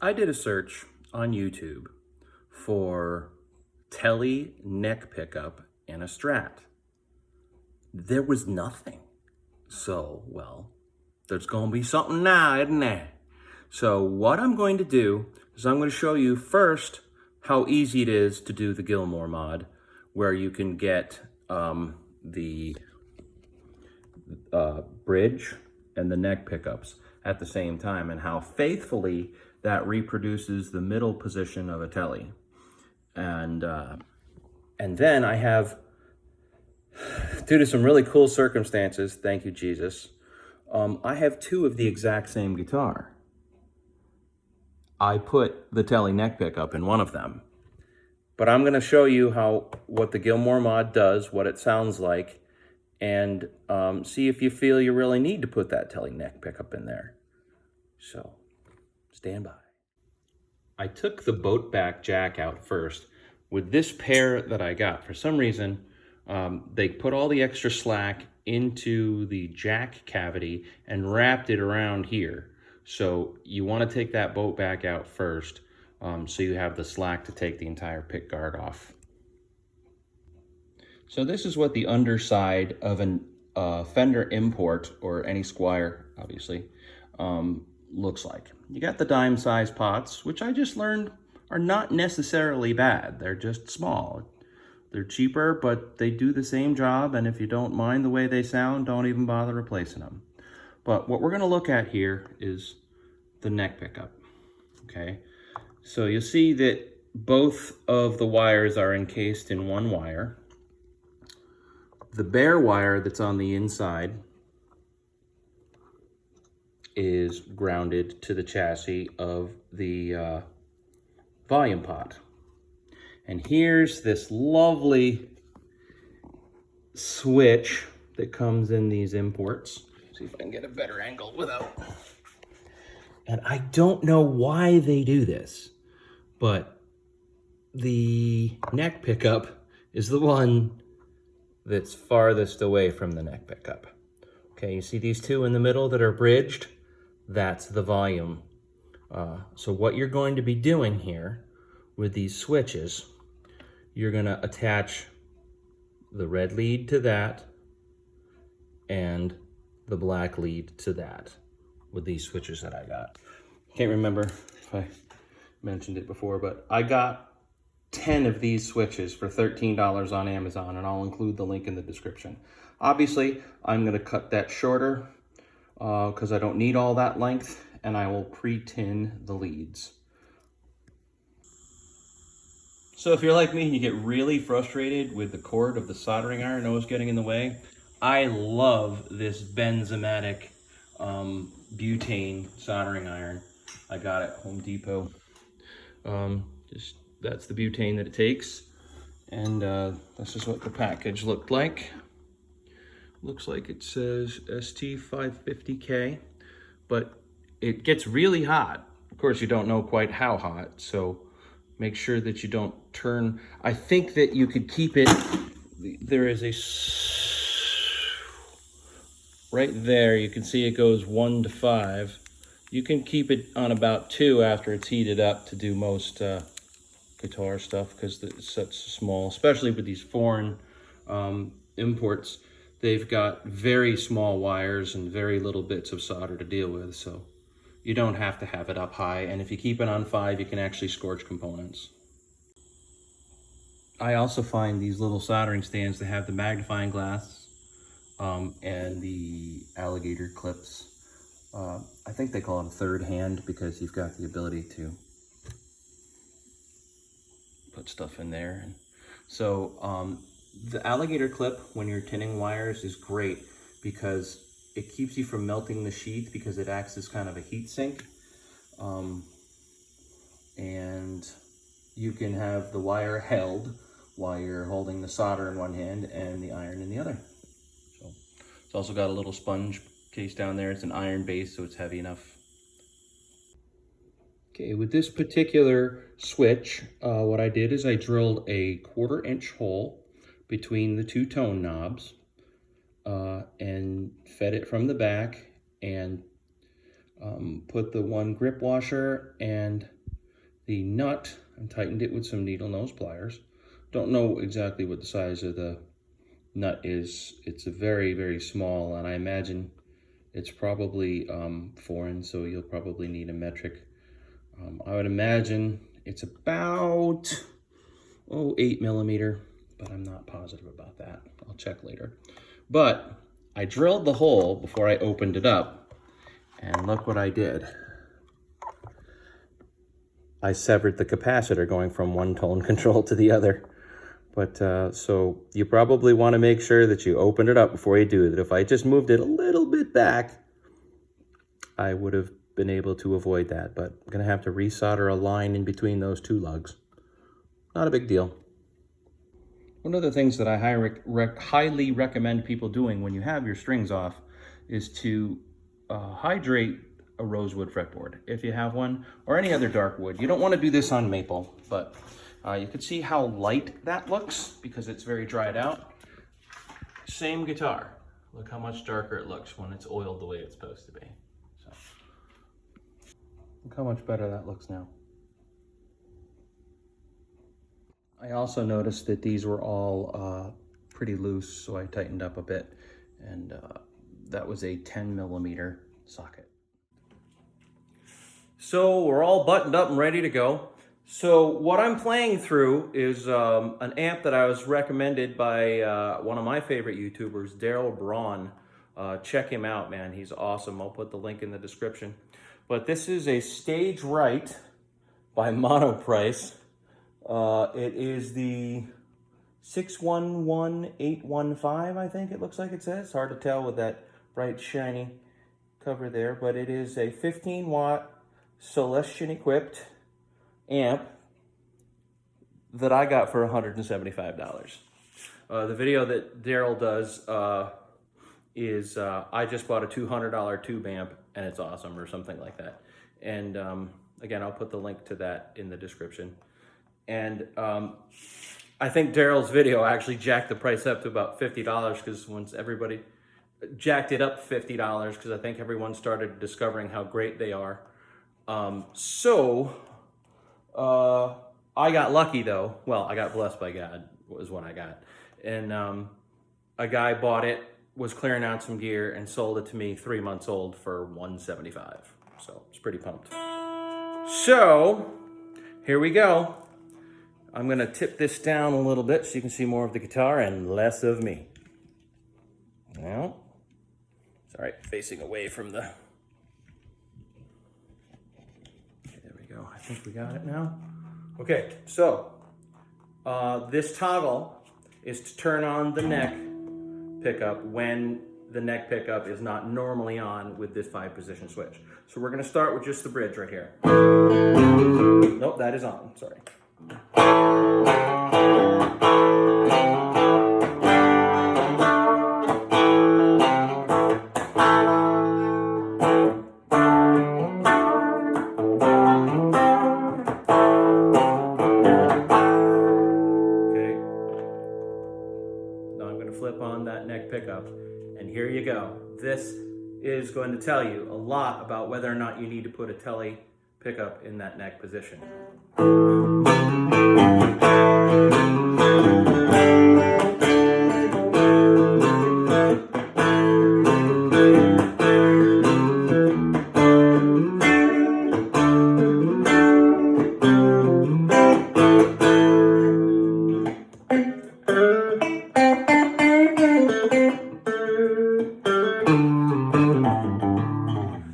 I did a search on YouTube for Tele neck pickup and a Strat. There was nothing. So, well, there's going to be something now, isn't there? So what I'm going to do is I'm going to show you first how easy it is to do the Gilmour mod, where you can get the bridge and the neck pickups at the same time, and how faithfully that reproduces the middle position of a Tele. And then I have, due to some really cool circumstances, thank you Jesus, I have two of the exact same guitar. I put the Tele neck pickup in one of them, but I'm going to show you what the Gilmour mod does, what it sounds like, and see if you feel you really need to put that Tele neck pickup in there. So, stand by. I took the boat back jack out first with this pair that I got. For some reason, they put all the extra slack into the jack cavity and wrapped it around here. So you want to take that boat back out first, so you have the slack to take the entire pick guard off. So this is what the underside of a Fender import, or any Squire, obviously, looks like. You got the dime size pots, which I just learned are not necessarily bad. They're just small. They're cheaper, but they do the same job, and if you don't mind the way they sound, don't even bother replacing them. But what we're going to look at here is the neck pickup, okay? So you'll see that both of the wires are encased in one wire. The bare wire that's on the inside is grounded to the chassis of the volume pot. And here's this lovely switch that comes in these imports. See if I can get a better angle without. And I don't know why they do this, but the neck pickup is the one that's farthest away from the neck pickup. Okay, you see these two in the middle that are bridged? That's the volume. So what you're going to be doing here with these switches, you're going to attach the red lead to that and the black lead to that with these switches that I got. Can't remember if I mentioned it before, but I got 10 of these switches for $13 on Amazon, and I'll include the link in the description. Obviously, I'm going to cut that shorter because I don't need all that length, and I will pre-tin the leads. So if you're like me and you get really frustrated with the cord of the soldering iron always getting in the way, I love this Benzomatic butane soldering iron I got at Home Depot. That's the butane that it takes, and this is what the package looked like. Looks like it says ST550K, but it gets really hot. Of course, you don't know quite how hot, so make sure that you don't turn. I think that you could keep it, there is a, right there, you can see it goes 1 to 5. You can keep it on about 2 after it's heated up to do most guitar stuff, because it's such small, especially with these foreign imports. They've got very small wires and very little bits of solder to deal with, so you don't have to have it up high, and if you keep it on 5, you can actually scorch components. I also find these little soldering stands that have the magnifying glass and the alligator clips. I think they call it a third hand because you've got the ability to put stuff in there. So the alligator clip when you're tinning wires is great because it keeps you from melting the sheath, because it acts as kind of a heat sink. And you can have the wire held while you're holding the solder in one hand and the iron in the other. So it's also got a little sponge case down there. It's an iron base, so it's heavy enough. Okay, with this particular switch, what I did is I drilled a 1/4 inch hole between the two tone knobs and fed it from the back, and put the one grip washer and the nut and tightened it with some needle nose pliers. Don't know exactly what the size of the nut is. It's a very, very small, and I imagine it's probably foreign, so you'll probably need a metric. I would imagine it's about 8mm, but I'm not positive about that. I'll check later. But I drilled the hole before I opened it up, and look what I did. I severed the capacitor going from one tone control to the other. But so you probably want to make sure that you open it up before you do it. If I just moved it a little bit back, I would have been able to avoid that. But I'm going to have to resolder a line in between those two lugs. Not a big deal. One of the things that I highly recommend people doing when you have your strings off is to hydrate a rosewood fretboard, if you have one, or any other dark wood. You don't want to do this on maple, but you can see how light that looks because it's very dried out. Same guitar. Look how much darker it looks when it's oiled the way it's supposed to be. So, look how much better that looks now. I also noticed that these were all pretty loose, so I tightened up a bit, and that was a 10mm socket. So we're all buttoned up and ready to go. So what I'm playing through is an amp that I was recommended by one of my favorite YouTubers, Darrell Braun. Check him out, man. He's awesome. I'll put the link in the description. But this is a Stage Right by Monoprice. It is the 611815, I think it looks like it says. Hard to tell with that bright, shiny cover there. But it is a 15-watt Celestion equipped amp that I got for $175. The video that Darrell does is I just bought a $200 tube amp and it's awesome, or something like that. And again, I'll put the link to that in the description. And I think Darrell's video actually jacked the price up to about $50 because once everybody jacked it up $50 because I think everyone started discovering how great they are. I got lucky though. Well, I got blessed by God was what I got. And a guy bought it, was clearing out some gear, and sold it to me 3 months old for $175. So it's pretty pumped. So here we go. I'm gonna tip this down a little bit so you can see more of the guitar and less of me. Now, sorry, facing away from the... I think we got it now. Okay, so this toggle is to turn on the neck pickup when the neck pickup is not normally on with this 5-position switch. So we're going to start with just the bridge right here. Nope, that is on, sorry. Flip on that neck pickup, and here you go. This is going to tell you a lot about whether or not you need to put a Tele pickup in that neck position.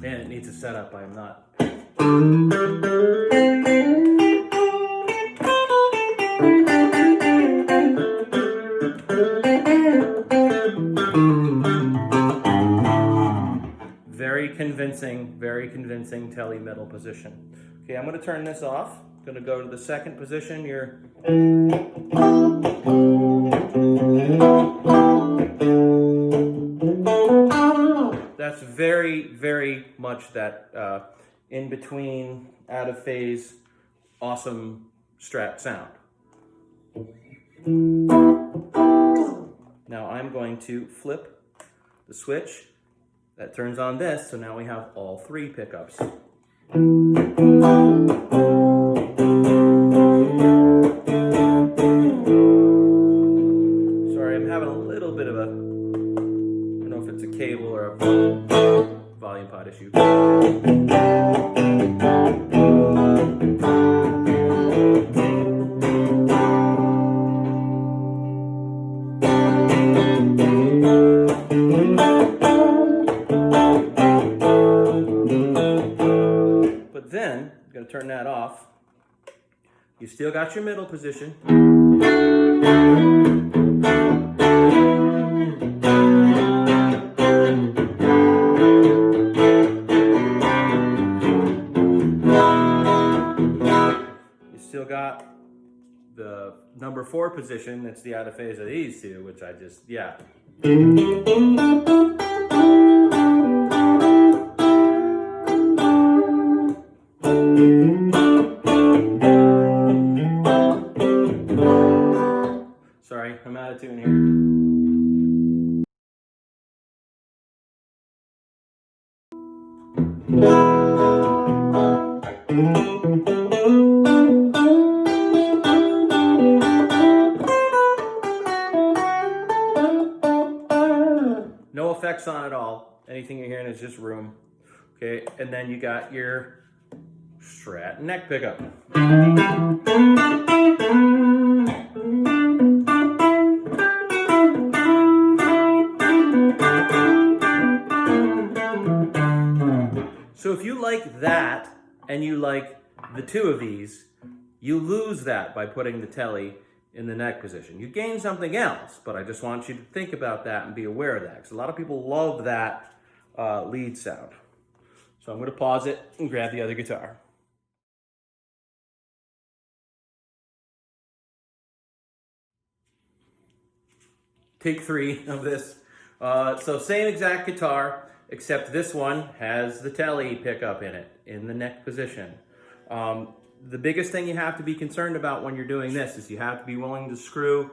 Man, it needs a setup. I'm not. Very convincing Tele middle position. Okay, I'm going to turn this off. I'm going to go to the second position. That's very much that in between, out of phase, awesome Strat sound. Now I'm going to flip the switch That turns on this, so now we have all 3 pickups. Sorry, I'm having a little bit of a, I don't know if it's a cable or a volume pod issue. But then, I'm going to turn that off. You still got your middle position. You still got the number 4 position that's the out of phase of these two, which I just, yeah. Sorry, I'm out of tune here. No effects on at all. Anything you're hearing is just room. Okay, and then you got your Strat neck pickup. So if you like that and you like the 2 of these, you lose that by putting the Tele in the neck position. You gain something else, but I just want you to think about that and be aware of that, because a lot of people love that lead sound. So I'm going to pause it and grab the other guitar. Take 3 of this. So same exact guitar, except this one has the Tele pickup in it, in the neck position. The biggest thing you have to be concerned about when you're doing this is you have to be willing to screw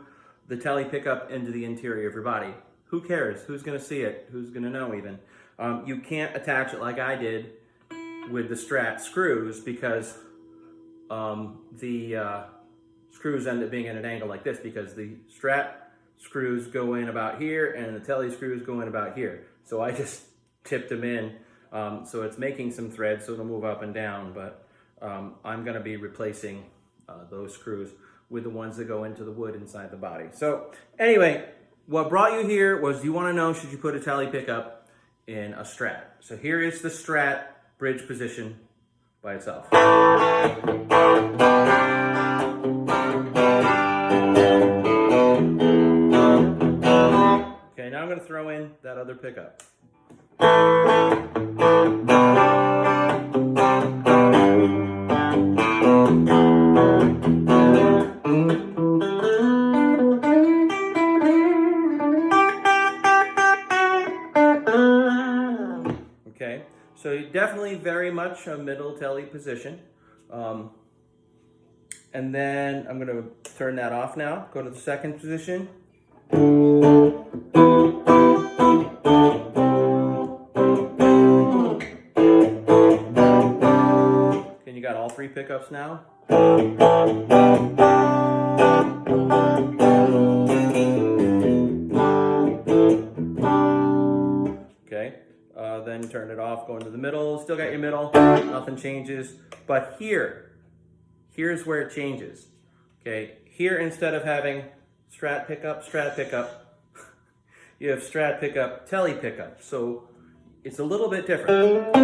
the Tele pickup into the interior of your body. Who cares? Who's going to see it? Who's going to know even? You can't attach it like I did with the Strat screws, because the screws end up being at an angle like this, because the Strat screws go in about here and the Tele screws go in about here. So I just tipped them in. So it's making some thread, so it'll move up and down, but I'm going to be replacing those screws with the ones that go into the wood inside the body. So anyway, what brought you here was, you want to know, should you put a Tele pickup in a Strat? So here is the Strat bridge position by itself. Okay, now I'm going to throw in that other pickup. Okay, so definitely very much a middle Tele position. And then I'm going to turn that off now, go to the second position. And you got all 3 pickups now. Okay, then turn it off, go into the middle, still got your middle, nothing changes. But here's where it changes. Okay, here instead of having Strat pickup, you have Strat pickup, Tele pickup. So it's a little bit different.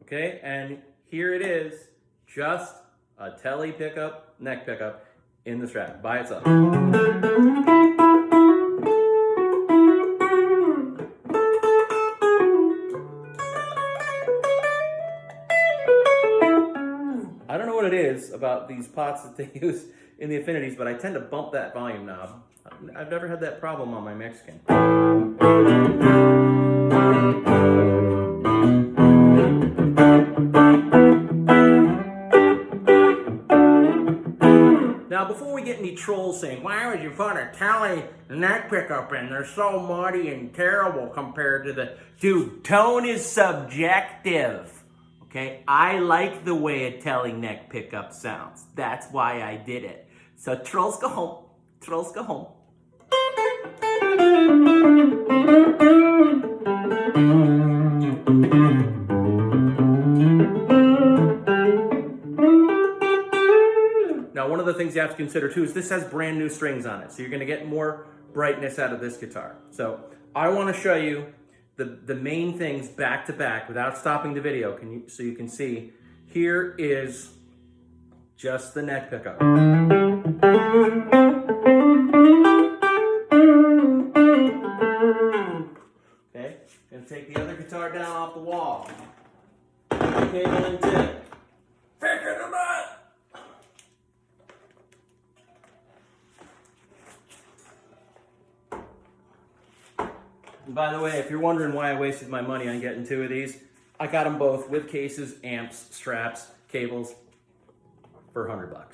Okay, and here it is, just a Tele pickup, neck pickup in the Strat by itself. I don't know what it is about these pots that they use in the Affinities, but I tend to bump that volume knob. I've never had that problem on my Mexican. Now, before we get any trolls saying, why would you put a Tele neck pickup in? They're so muddy and terrible compared to the... Dude, tone is subjective. Okay? I like the way a Tele neck pickup sounds. That's why I did it. So trolls go home. Trolls go home. Now, one of the things you have to consider too is this has brand new strings on it, so you're going to get more brightness out of this guitar. So I want to show you the main things back to back without stopping the video, so you can see. Here is just the neck pickup. Okay, and take the other guitar down off the wall. Cable and tip. Pick it up. And by the way, if you're wondering why I wasted my money on getting two of these, I got them both with cases, amps, straps, cables for $100.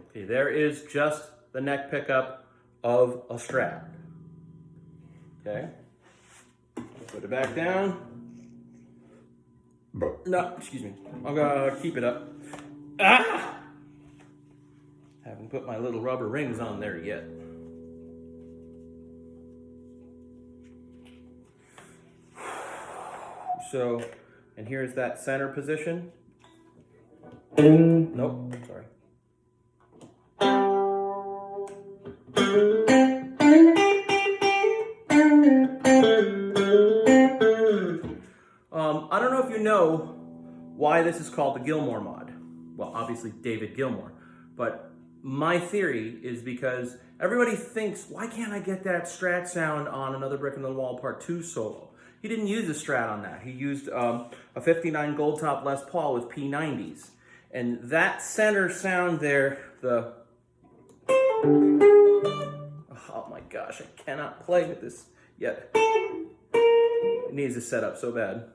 Okay, there is just the neck pickup of a Strat. Okay, put it back down. No, excuse me. I'm gonna keep it up. Ah! Haven't put my little rubber rings on there yet. So, and here's that center position. Nope, sorry. I don't know if you know why this is called the Gilmour mod. Well, obviously David Gilmour, but my theory is because everybody thinks, why can't I get that Strat sound on Another Brick in the Wall Part 2 solo? He didn't use a Strat on that. He used a 59 Gold Top Les Paul with P90s. And that center sound there, oh my gosh, I cannot play with this yet. It needs to set up so bad.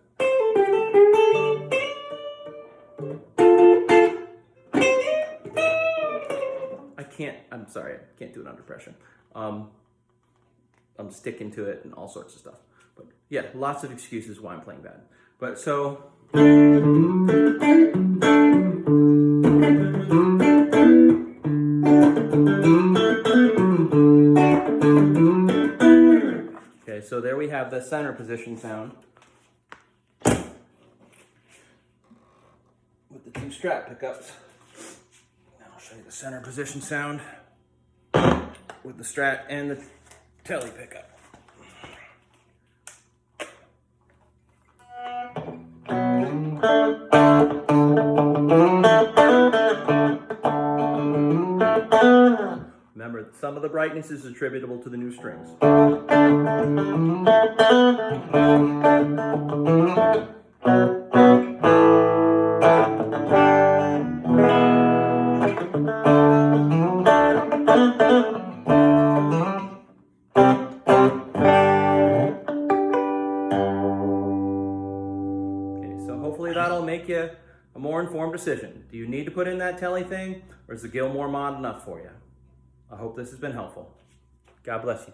I'm sorry, I can't do it under pressure. I'm sticking to it and all sorts of stuff. But yeah, lots of excuses why I'm playing bad. But so... Okay, so there we have the center position sound. With the two Strat pickups. I'll show you the center position sound with the Strat and the Tele pickup. Remember, some of the brightness is attributable to the new strings. Hopefully that'll make you a more informed decision. Do you need to put in that Tele thing, or is the Gilmour mod enough for you? I hope this has been helpful. God bless you.